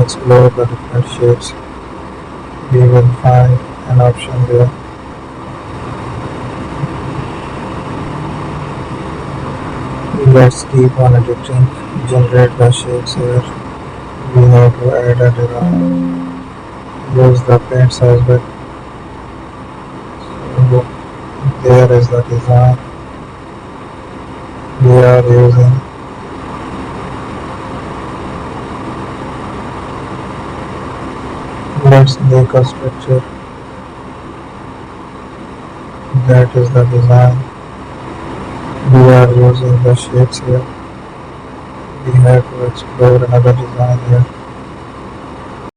explore the different shapes. We will find an option there. Let's keep on editing. Generate the shapes here. We have to add a design. Use the paint size bit. So there is the design we are using. Let's make a structure. That is the design. We are using the shapes here. We have to explore another design here.